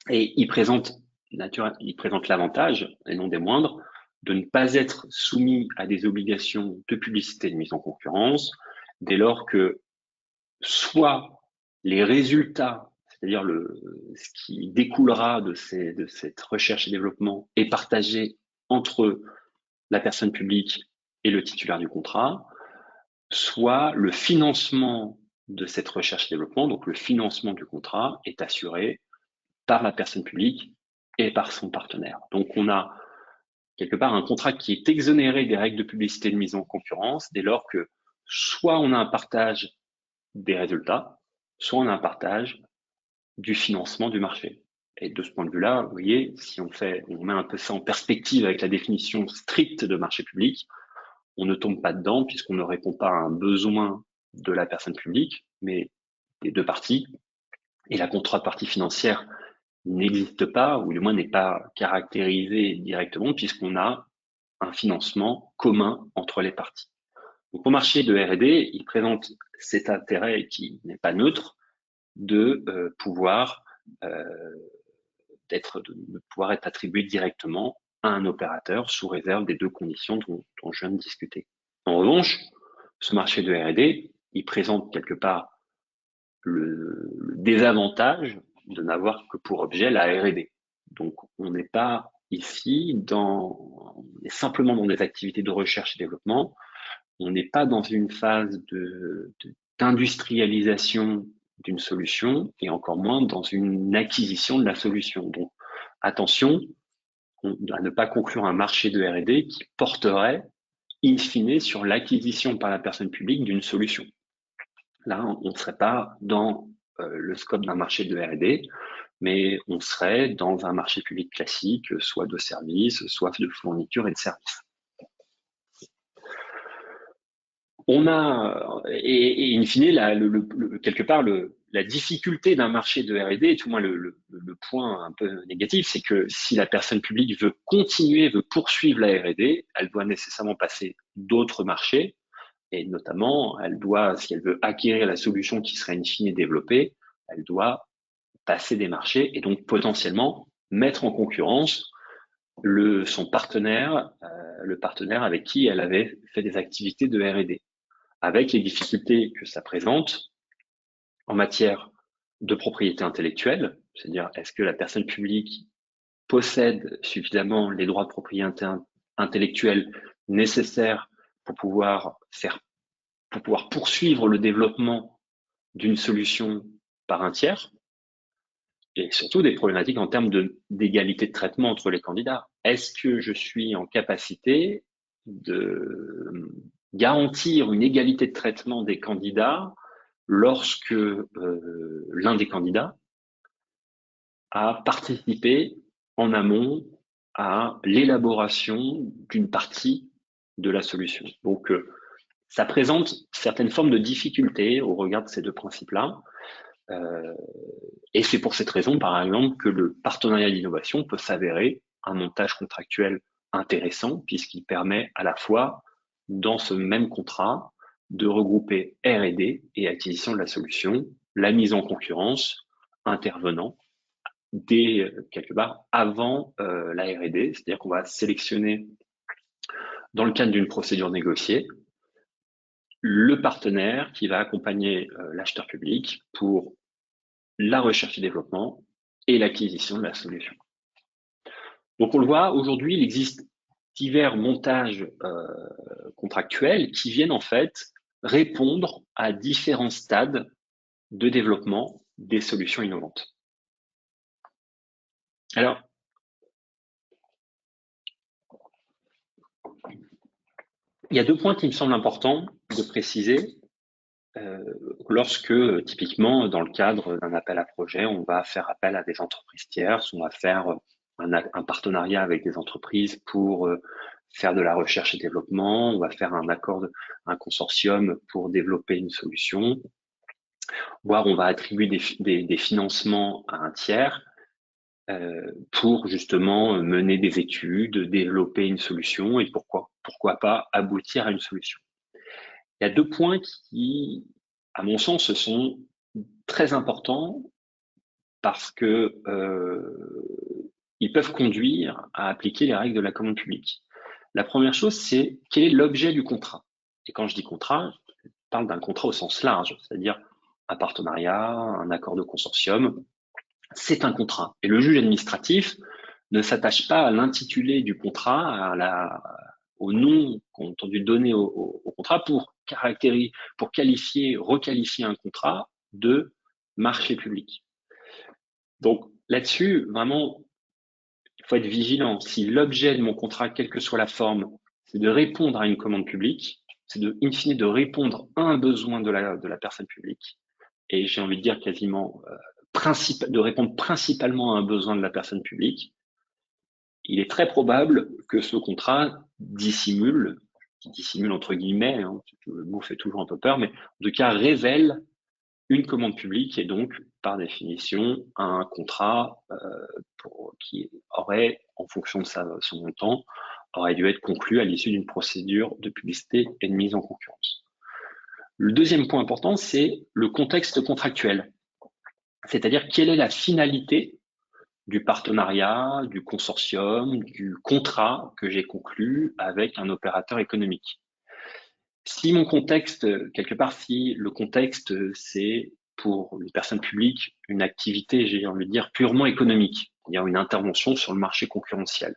et il présente l'avantage, et non des moindres, de ne pas être soumis à des obligations de publicité de mise en concurrence, dès lors que soit les résultats, c'est-à-dire ce qui découlera de cette recherche et développement, est partagé entre la personne publique et le titulaire du contrat, soit le financement de cette recherche et développement, donc le financement du contrat, est assuré par la personne publique et par son partenaire. Donc on a quelque part un contrat qui est exonéré des règles de publicité de mise en concurrence dès lors que soit on a un partage des résultats, soit on a un partage du financement du marché. Et de ce point de vue-là, vous voyez, si on met un peu ça en perspective avec la définition stricte de marché public, on ne tombe pas dedans puisqu'on ne répond pas à un besoin de la personne publique, mais des deux parties. Et la contrepartie financière n'existe pas, ou du moins n'est pas caractérisée directement, puisqu'on a un financement commun entre les parties. Donc, au marché de R&D, il présente cet intérêt qui n'est pas neutre de pouvoir être attribué directement à un opérateur sous réserve des deux conditions dont je viens de discuter. En revanche, ce marché de R&D, il présente quelque part le désavantage de n'avoir que pour objet la R&D. Donc, on n'est pas ici on est simplement dans des activités de recherche et développement. On n'est pas dans une phase d'industrialisation d'une solution et encore moins dans une acquisition de la solution. Donc, attention à ne pas conclure un marché de R&D qui porterait in fine sur l'acquisition par la personne publique d'une solution. Là, on ne serait pas dans le scope d'un marché de R&D, mais on serait dans un marché public classique, soit de services, soit de fourniture et de services. On a, et in fine, quelque part, la difficulté d'un marché de R&D, et tout moins le point un peu négatif, c'est que si la personne publique veut poursuivre la R&D, elle doit nécessairement passer d'autres marchés, et notamment, si elle veut acquérir la solution qui serait in fine développée, elle doit passer des marchés et donc potentiellement mettre en concurrence son partenaire, le partenaire avec qui elle avait fait des activités de R&D, avec les difficultés que ça présente en matière de propriété intellectuelle, c'est-à-dire est-ce que la personne publique possède suffisamment les droits de propriété intellectuelle nécessaires pour pouvoir poursuivre le développement d'une solution par un tiers, et surtout des problématiques en termes d'égalité de traitement entre les candidats. Est-ce que je suis en capacité de garantir une égalité de traitement des candidats lorsque l'un des candidats a participé en amont à l'élaboration d'une partie de la solution. Donc, ça présente certaines formes de difficultés au regard de ces deux principes-là. Et c'est pour cette raison, par exemple, que le partenariat d'innovation peut s'avérer un montage contractuel intéressant, puisqu'il permet à la fois, dans ce même contrat, de regrouper R&D et acquisition de la solution, la mise en concurrence intervenant dès quelque part avant la R&D, c'est-à-dire qu'on va sélectionner, dans le cadre d'une procédure négociée, le partenaire qui va accompagner l'acheteur public pour la recherche et développement et l'acquisition de la solution. Donc on le voit, aujourd'hui, il existe divers montages contractuels qui viennent en fait répondre à différents stades de développement des solutions innovantes. Alors, il y a deux points qui me semblent importants de préciser lorsque, typiquement, dans le cadre d'un appel à projet, on va faire appel à des entreprises tierces, on va faire un partenariat avec des entreprises pour faire de la recherche et développement, on va faire un consortium pour développer une solution, voire on va attribuer des financements à un tiers pour justement mener des études, développer une solution et pourquoi pas aboutir à une solution. Il y a deux points qui, à mon sens, sont très importants parce que ils peuvent conduire à appliquer les règles de la commande publique. La première chose, c'est quel est l'objet du contrat. Et quand je dis contrat, je parle d'un contrat au sens large, c'est-à-dire un partenariat, un accord de consortium. C'est un contrat. Et le juge administratif ne s'attache pas à l'intitulé du contrat, au nom qu'on a entendu donner au contrat pour requalifier un contrat de marché public. Donc là-dessus, vraiment, il faut être vigilant. Si l'objet de mon contrat, quelle que soit la forme, c'est de répondre à une commande publique, c'est in fine de répondre à un besoin de la personne publique, et j'ai envie de dire quasiment de répondre principalement à un besoin de la personne publique, il est très probable que ce contrat dissimule entre guillemets, hein, le mot fait toujours un peu peur, mais en tout cas révèle une commande publique et donc, par définition, un contrat qui aurait, en fonction de son montant, aurait dû être conclu à l'issue d'une procédure de publicité et de mise en concurrence. Le deuxième point important, c'est le contexte contractuel, c'est-à-dire quelle est la finalité du partenariat, du consortium, du contrat que j'ai conclu avec un opérateur économique. Si mon contexte, quelque part, si le contexte, c'est pour les personnes publiques une activité, j'ai envie de dire, purement économique, c'est-à-dire une intervention sur le marché concurrentiel.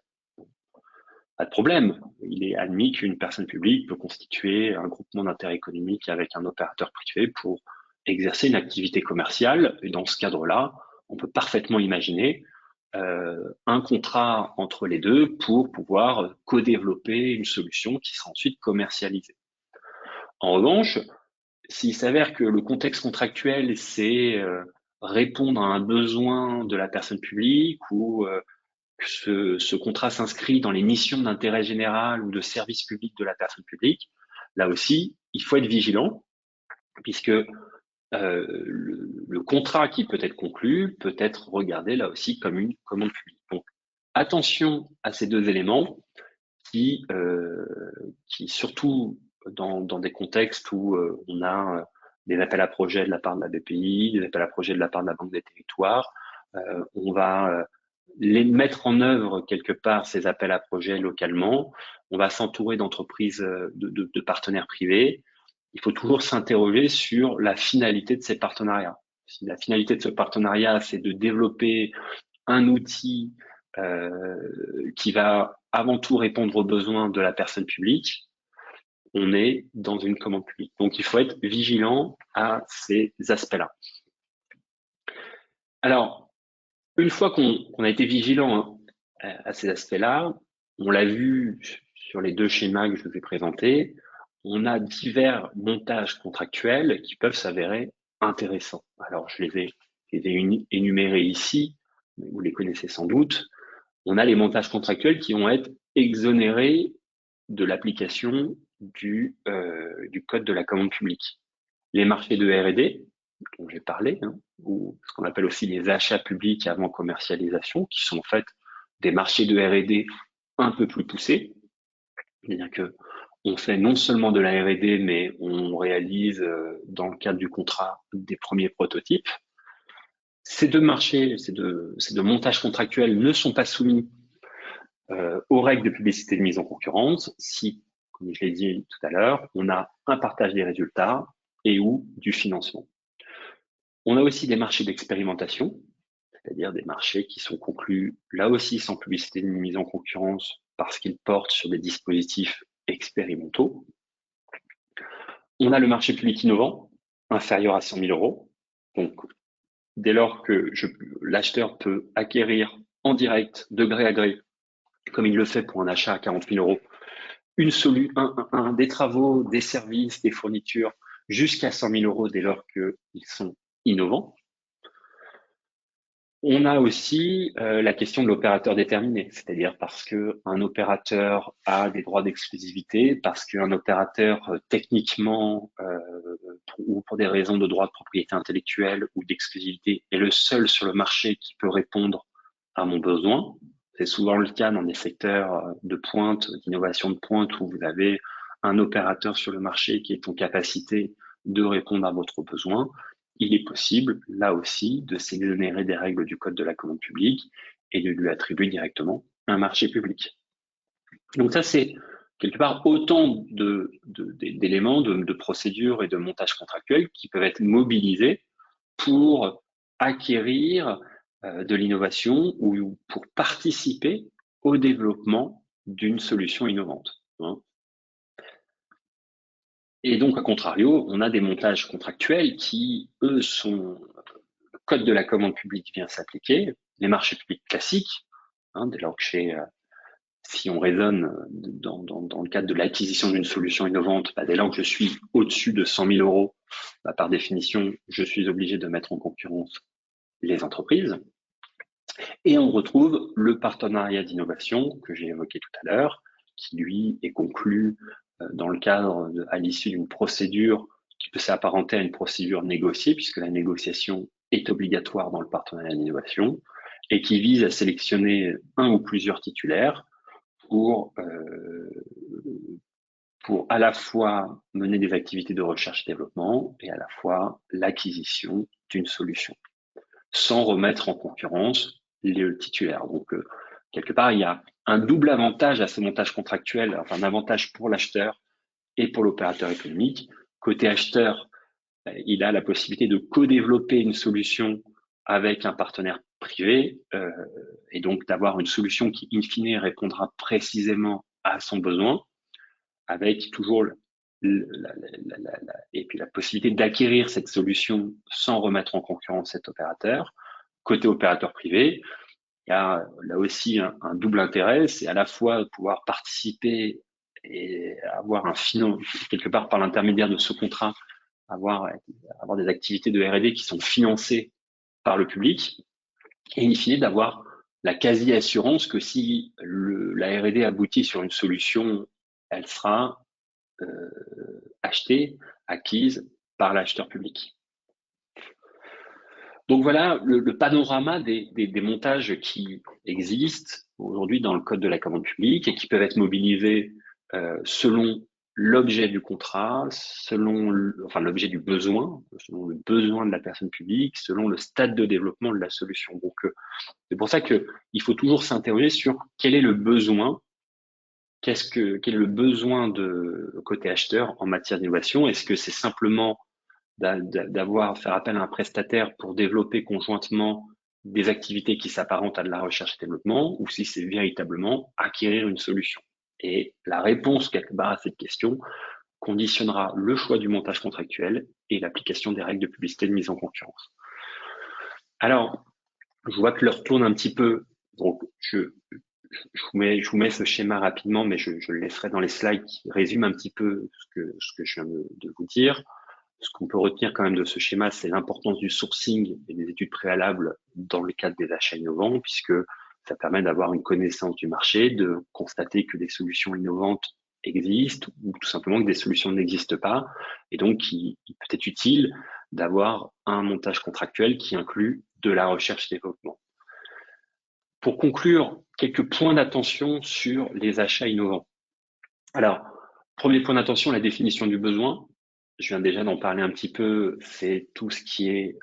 Pas de problème, il est admis qu'une personne publique peut constituer un groupement d'intérêt économique avec un opérateur privé pour exercer une activité commerciale, et dans ce cadre-là, on peut parfaitement imaginer un contrat entre les deux pour pouvoir co-développer une solution qui sera ensuite commercialisée. En revanche, s'il s'avère que le contexte contractuel, c'est répondre à un besoin de la personne publique ou que ce contrat s'inscrit dans les missions d'intérêt général ou de service public de la personne publique, là aussi, il faut être vigilant puisque le contrat qui peut être conclu peut être regardé là aussi comme une commande publique. Donc, attention à ces deux éléments qui surtout dans des contextes où on a des appels à projets de la part de la BPI, des appels à projets de la part de la Banque des Territoires, on va les mettre en œuvre quelque part ces appels à projets localement, on va s'entourer d'entreprises, de partenaires privés. Il faut toujours s'interroger sur la finalité de ces partenariats. Si la finalité de ce partenariat, c'est de développer un outil qui va avant tout répondre aux besoins de la personne publique, on est dans une commande publique. Donc, il faut être vigilant à ces aspects-là. Alors, une fois qu'on a été vigilant à ces aspects-là, on l'a vu sur les deux schémas que je vous ai présentés, on a divers montages contractuels qui peuvent s'avérer intéressants. Alors, je les ai énumérés ici, vous les connaissez sans doute. On a les montages contractuels qui vont être exonérés de l'application du code de la commande publique. Les marchés de R&D, dont j'ai parlé, ou ce qu'on appelle aussi les achats publics avant commercialisation, qui sont en fait des marchés de R&D un peu plus poussés. C'est-à-dire que on fait non seulement de la R&D, mais on réalise dans le cadre du contrat des premiers prototypes. Ces deux marchés, ces deux montages contractuels ne sont pas soumis aux règles de publicité de mise en concurrence si, comme je l'ai dit tout à l'heure, on a un partage des résultats et ou du financement. On a aussi des marchés d'expérimentation, c'est-à-dire des marchés qui sont conclus là aussi sans publicité de mise en concurrence parce qu'ils portent sur des dispositifs expérimentaux. On a le marché public innovant, inférieur à 100 000 euros. Donc, dès lors que l'acheteur peut acquérir en direct, de gré à gré, comme il le fait pour un achat à 40 000 euros, des travaux, des services, des fournitures, jusqu'à 100 000 euros dès lors qu'ils sont innovants. On a aussi la question de l'opérateur déterminé, c'est-à-dire parce qu'un opérateur a des droits d'exclusivité, parce qu'un opérateur techniquement ou pour des raisons de droit de propriété intellectuelle ou d'exclusivité est le seul sur le marché qui peut répondre à mon besoin. C'est souvent le cas dans des secteurs de pointe, d'innovation de pointe, où vous avez un opérateur sur le marché qui est en capacité de répondre à votre besoin. Il est possible, là aussi, de s'exonérer des règles du Code de la commande publique et de lui attribuer directement un marché public. Donc ça, c'est quelque part autant d'éléments, de procédures et de montages contractuels qui peuvent être mobilisés pour acquérir de l'innovation ou pour participer au développement d'une solution innovante. Et donc, à contrario, on a des montages contractuels qui, eux, sont le code de la commande publique vient s'appliquer, les marchés publics classiques, dès lors que si on raisonne dans le cadre de l'acquisition d'une solution innovante, dès lors que je suis au-dessus de 100 000 euros, par définition, je suis obligé de mettre en concurrence les entreprises. Et on retrouve le partenariat d'innovation que j'ai évoqué tout à l'heure, qui lui est conclu dans le cadre à l'issue d'une procédure qui peut s'apparenter à une procédure négociée, puisque la négociation est obligatoire dans le partenariat d'innovation, et qui vise à sélectionner un ou plusieurs titulaires pour à la fois mener des activités de recherche et développement et à la fois l'acquisition d'une solution, sans remettre en concurrence les titulaires. Donc, quelque part, il y a un double avantage à ce montage contractuel, enfin un avantage pour l'acheteur et pour l'opérateur économique. Côté acheteur, il a la possibilité de co-développer une solution avec un partenaire privé et donc d'avoir une solution qui, in fine, répondra précisément à son besoin, avec toujours et puis la possibilité d'acquérir cette solution sans remettre en concurrence cet opérateur. Côté opérateur privé, il y a là aussi un double intérêt, c'est à la fois pouvoir participer et avoir un financement, quelque part par l'intermédiaire de ce contrat, avoir des activités de R&D qui sont financées par le public, et in fine d'avoir la quasi-assurance que si la R&D aboutit sur une solution, elle sera achetée, acquise par l'acheteur public. Donc voilà le panorama des montages qui existent aujourd'hui dans le code de la commande publique et qui peuvent être mobilisés selon l'objet du contrat, selon l'objet du besoin, selon le besoin de la personne publique, selon le stade de développement de la solution. Donc c'est pour ça qu'il faut toujours s'interroger sur quel est le besoin, quel est le besoin de côté acheteur en matière d'innovation. Est-ce que c'est simplement faire appel à un prestataire pour développer conjointement des activités qui s'apparentent à de la recherche et développement ou si c'est véritablement acquérir une solution. Et la réponse quelque part à cette question conditionnera le choix du montage contractuel et l'application des règles de publicité de mise en concurrence. Alors, je vois que l'heure tourne un petit peu, donc je vous mets ce schéma rapidement, mais je le laisserai dans les slides qui résument un petit peu ce que je viens de vous dire. Ce qu'on peut retenir quand même de ce schéma, c'est l'importance du sourcing et des études préalables dans le cadre des achats innovants, puisque ça permet d'avoir une connaissance du marché, de constater que des solutions innovantes existent ou tout simplement que des solutions n'existent pas. Et donc, il peut être utile d'avoir un montage contractuel qui inclut de la recherche et développement. Pour conclure, quelques points d'attention sur les achats innovants. Alors, premier point d'attention, la définition du besoin. Je viens déjà d'en parler un petit peu, c'est tout ce qui est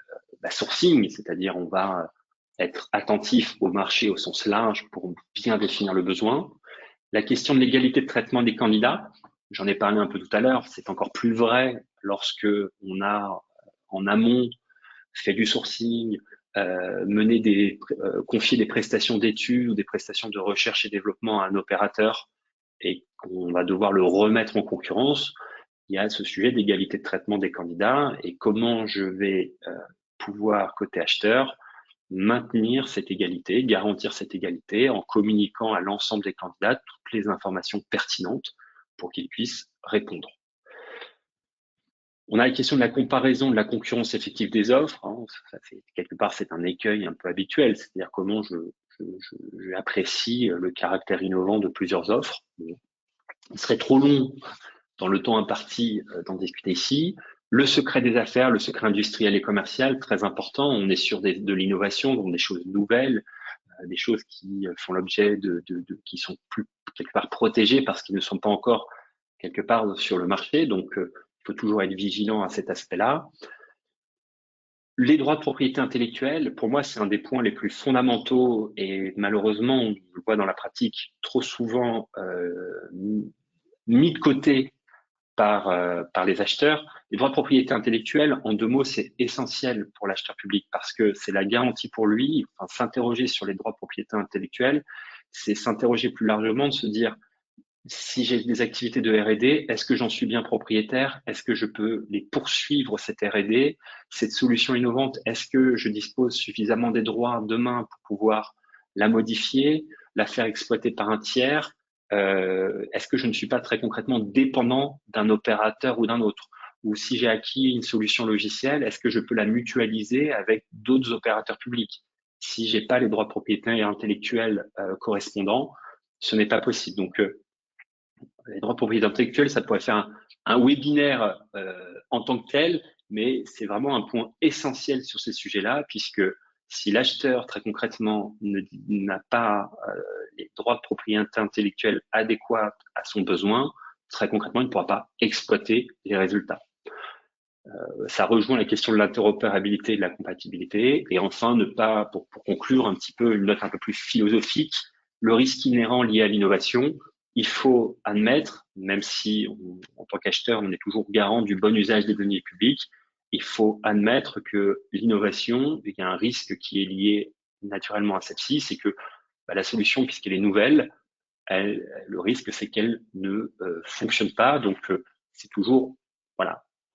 sourcing, c'est-à-dire on va être attentif au marché au sens large pour bien définir le besoin. La question de l'égalité de traitement des candidats, j'en ai parlé un peu tout à l'heure, c'est encore plus vrai lorsque on a en amont fait du sourcing, confier des prestations d'études ou des prestations de recherche et développement à un opérateur et qu'on va devoir le remettre en concurrence. Il y a ce sujet d'égalité de traitement des candidats et comment je vais pouvoir, côté acheteur, maintenir cette égalité, garantir cette égalité en communiquant à l'ensemble des candidats toutes les informations pertinentes pour qu'ils puissent répondre. On a la question de la comparaison de la concurrence effective des offres. Quelque part, c'est un écueil un peu habituel, c'est-à-dire comment j'apprécie le caractère innovant de plusieurs offres. Il serait trop long dans le temps imparti d'en discuter ici. Le secret des affaires, le secret industriel et commercial, très important. On est sur de l'innovation, donc des choses nouvelles, des choses qui font l'objet qui sont plus quelque part protégées parce qu'ils ne sont pas encore quelque part sur le marché. Donc, il faut toujours être vigilant à cet aspect-là. Les droits de propriété intellectuelle, pour moi, c'est un des points les plus fondamentaux et malheureusement, on le voit dans la pratique, trop souvent mis de côté par les acheteurs. Les droits de propriété intellectuelle, en deux mots, c'est essentiel pour l'acheteur public parce que c'est la garantie pour lui. Enfin, s'interroger sur les droits de propriété intellectuelle, c'est s'interroger plus largement, de se dire si j'ai des activités de R&D, est-ce que j'en suis bien propriétaire? Est-ce que je peux les poursuivre, cette R&D? Cette solution innovante, est-ce que je dispose suffisamment des droits demain pour pouvoir la modifier, la faire exploiter par un tiers? Est-ce que je ne suis pas très concrètement dépendant d'un opérateur ou d'un autre? Ou si j'ai acquis une solution logicielle, est-ce que je peux la mutualiser avec d'autres opérateurs publics? Si j'ai pas les droits de propriété intellectuelle correspondants, ce n'est pas possible. Donc, les droits de propriété intellectuelle, ça pourrait faire un webinaire en tant que tel, mais c'est vraiment un point essentiel sur ces sujets-là, puisque si l'acheteur, très concrètement, n'a pas les droits de propriété intellectuelle adéquats à son besoin, très concrètement, il ne pourra pas exploiter les résultats. Ça rejoint la question de l'interopérabilité et de la compatibilité. Et enfin, pour conclure un petit peu, une note un peu plus philosophique, le risque inhérent lié à l'innovation, il faut admettre, même si en tant qu'acheteur, on est toujours garant du bon usage des données publiques, il faut admettre que l'innovation, il y a un risque qui est lié naturellement à celle-ci, c'est que la solution, puisqu'elle est nouvelle, le risque, c'est qu'elle ne fonctionne pas. Donc, c'est toujours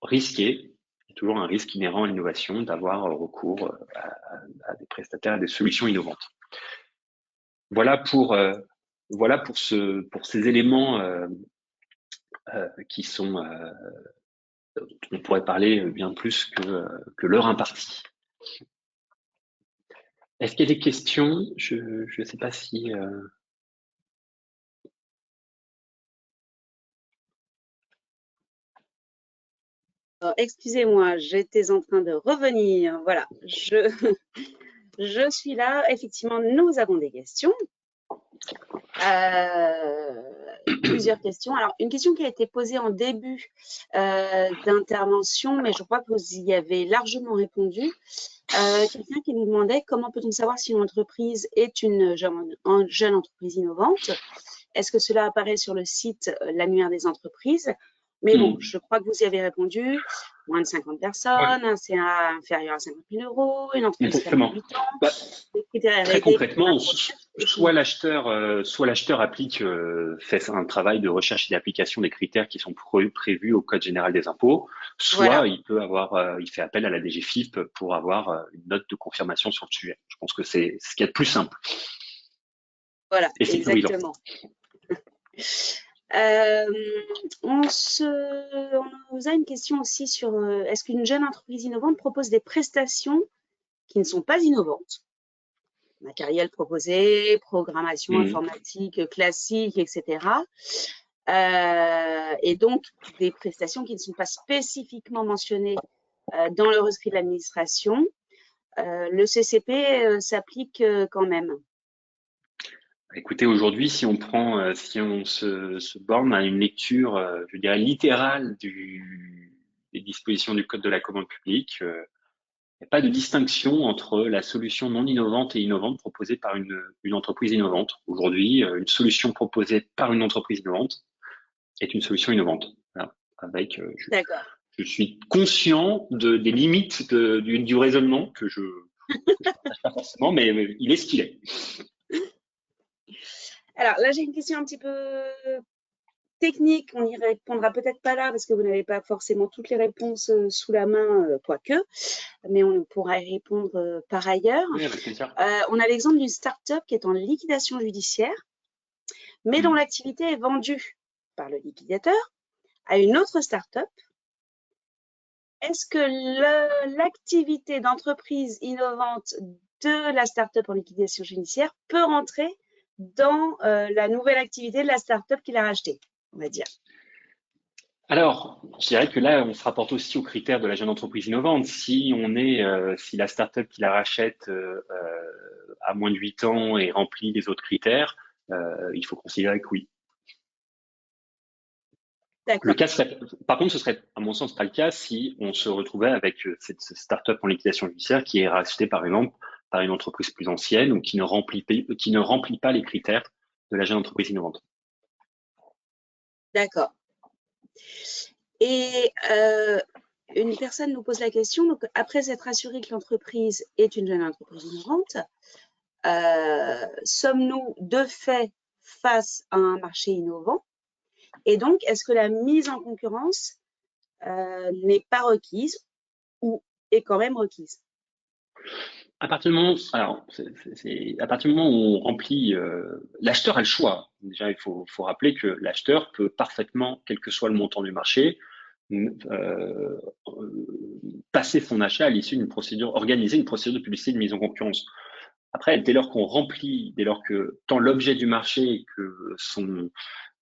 risqué. Il y a toujours un risque inhérent à l'innovation d'avoir recours à des prestataires, à des solutions innovantes. Voilà pour ces éléments qui sont on pourrait parler bien plus que l'heure impartie. Est-ce qu'il y a des questions? Je ne sais pas si excusez-moi, j'étais en train de revenir. Voilà, je suis là. Effectivement, nous avons des questions. Plusieurs questions. Alors, une question qui a été posée en début d'intervention, mais je crois que vous y avez largement répondu. Quelqu'un qui nous demandait comment peut-on savoir si une entreprise est une jeune entreprise innovante? Est-ce que cela apparaît sur le site l'annuaire des entreprises? Mais bon, je crois que vous y avez répondu. moins de 50 Ouais, personnes, un CA inférieur à 50 000 euros, une entreprise qui a moins de exactement. 8 ans, Bah, des critères très R&D pour la concrètement, recherche, et soit puis l'acheteur applique, fait un travail de recherche et d'application des critères qui sont prévus au Code général des impôts, voilà, soit il fait appel à la DGFiP pour avoir une note de confirmation sur le sujet. Je pense que c'est ce qu'il y a de plus simple voilà, et sécurisant. exactement. Euh, on nous a une question aussi sur est-ce qu'une jeune entreprise innovante propose des prestations qui ne sont pas innovantes? Matériel proposé, programmation Mhm. informatique classique, etc. Et donc des prestations qui ne sont pas spécifiquement mentionnées dans le rescrit de l'administration. Le CCP s'applique quand même. Écoutez, aujourd'hui, si on se borne à une lecture, je dirais littérale des dispositions du Code de la commande publique, il n'y a pas de distinction entre la solution non innovante et innovante proposée par une entreprise innovante. Aujourd'hui, une solution proposée par une entreprise innovante est une solution innovante. Voilà. D'accord. Je suis conscient des limites du raisonnement que je partage pas forcément, mais il est ce qu'il est. Alors là, j'ai une question un petit peu technique. On n'y répondra peut-être pas là parce que vous n'avez pas forcément toutes les réponses sous la main, quoique, mais on pourra y répondre par ailleurs. Oui, avec plaisir. On a l'exemple d'une start-up qui est en liquidation judiciaire, mais dont Mm. l'activité est vendue par le liquidateur à une autre start-up. Est-ce que l'activité d'entreprise innovante de la start-up en liquidation judiciaire peut rentrer dans la nouvelle activité de la start-up qu'il a rachetée, on va dire? Alors, je dirais que là, on se rapporte aussi aux critères de la jeune entreprise innovante. Si la startup qui la rachète a moins de 8 ans et remplit les autres critères, il faut considérer que oui. Le D'accord, cas par contre, ce serait, à mon sens, pas le cas si on se retrouvait avec cette startup en liquidation judiciaire qui est rachetée, par exemple, par une entreprise plus ancienne ou qui ne remplit pas les critères de la jeune entreprise innovante. d'accord. Et une personne nous pose la question, donc après s'être assuré que l'entreprise est une jeune entreprise innovante, sommes-nous de fait face à un marché innovant? Et donc, est-ce que la mise en concurrence n'est pas requise ou est quand même requise? À partir du moment, alors, à partir du moment où on remplit, l'acheteur a le choix. Déjà, faut rappeler que l'acheteur peut parfaitement, quel que soit le montant du marché, euh, passer son achat à l'issue d'une procédure, organiser une procédure de publicité de mise en concurrence. Après, dès lors que tant l'objet du marché que son,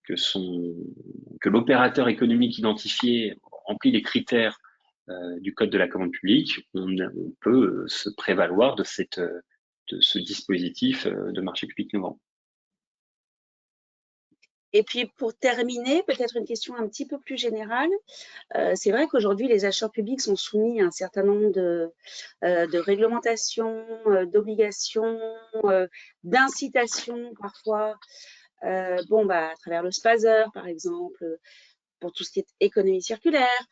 que l'opérateur économique identifié remplit les critères du Code de la commande publique, on peut se prévaloir de ce dispositif de marché public innovant. Et puis pour terminer, peut-être une question un petit peu plus générale. C'est vrai qu'aujourd'hui, les acheteurs publics sont soumis à un certain nombre de réglementations, d'obligations, d'incitations parfois. À travers le SPASER, par exemple, pour tout ce qui est économie circulaire.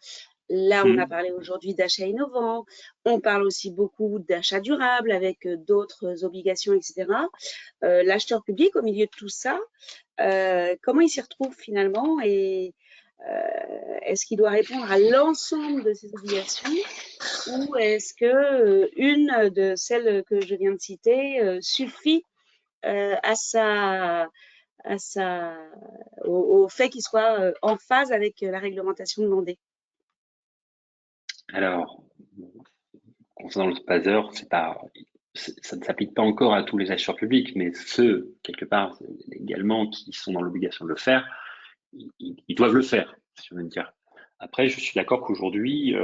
Là, on a Mmh. parlé aujourd'hui d'achats innovants. On parle aussi beaucoup d'achats durables avec d'autres obligations, etc. L'acheteur public, au milieu de tout ça, comment il s'y retrouve finalement et est-ce qu'il doit répondre à l'ensemble de ces obligations ou est-ce que une de celles que je viens de citer suffit à à sa, au fait qu'il soit en phase avec la réglementation demandée? Alors, concernant le spazer, ça ne s'applique pas encore à tous les acheteurs publics, mais ceux, quelque part, également, qui sont dans l'obligation de le faire, ils doivent le faire, si on veut dire. Après, je suis d'accord qu'aujourd'hui,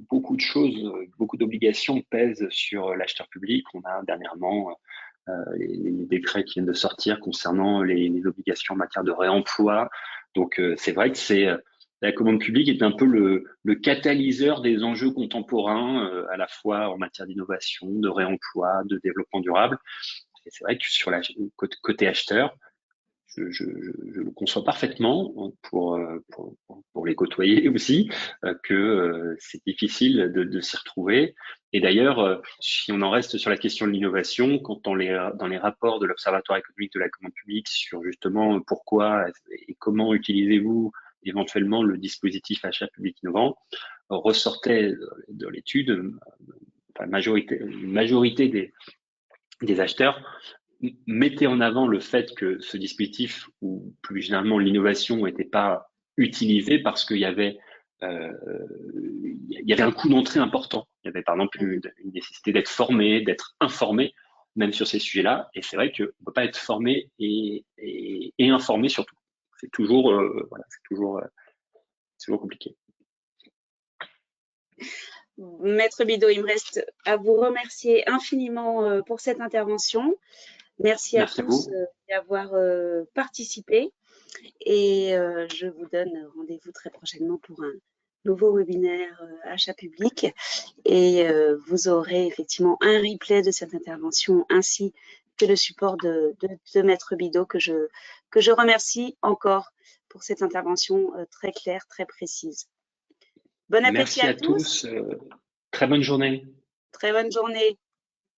beaucoup de choses, beaucoup d'obligations pèsent sur l'acheteur public. On a dernièrement les décrets qui viennent de sortir concernant les obligations en matière de réemploi. Donc, c'est vrai que la commande publique est un peu le catalyseur des enjeux contemporains, à la fois en matière d'innovation, de réemploi, de développement durable. Et c'est vrai que sur côté acheteur, je le conçois parfaitement pour les côtoyer aussi, que c'est difficile de s'y retrouver. Et d'ailleurs, si on en reste sur la question de l'innovation, quand dans les rapports de l'Observatoire économique de la commande publique sur justement pourquoi et comment utilisez-vous éventuellement le dispositif achat public innovant, ressortait de l'étude, enfin, une majorité des acheteurs mettaient en avant le fait que ce dispositif, ou plus généralement l'innovation, n'était pas utilisé parce qu'il y avait un coût d'entrée important. Il y avait par exemple une nécessité d'être formé, d'être informé, même sur ces sujets-là. Et c'est vrai qu'on ne peut pas être formé et informé surtout. C'est toujours, voilà, c'est toujours compliqué. Maître Bidault, il me reste à vous remercier infiniment pour cette intervention. Merci à tous d'y avoir participé et je vous donne rendez-vous très prochainement pour un nouveau webinaire achat public et vous aurez effectivement un replay de cette intervention ainsi que le support de Maître Bidault que je remercie encore pour cette intervention très claire, très précise. Bon appétit à tous. Très bonne journée. Très bonne journée.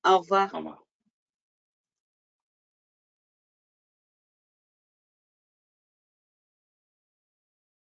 Au revoir. Au revoir.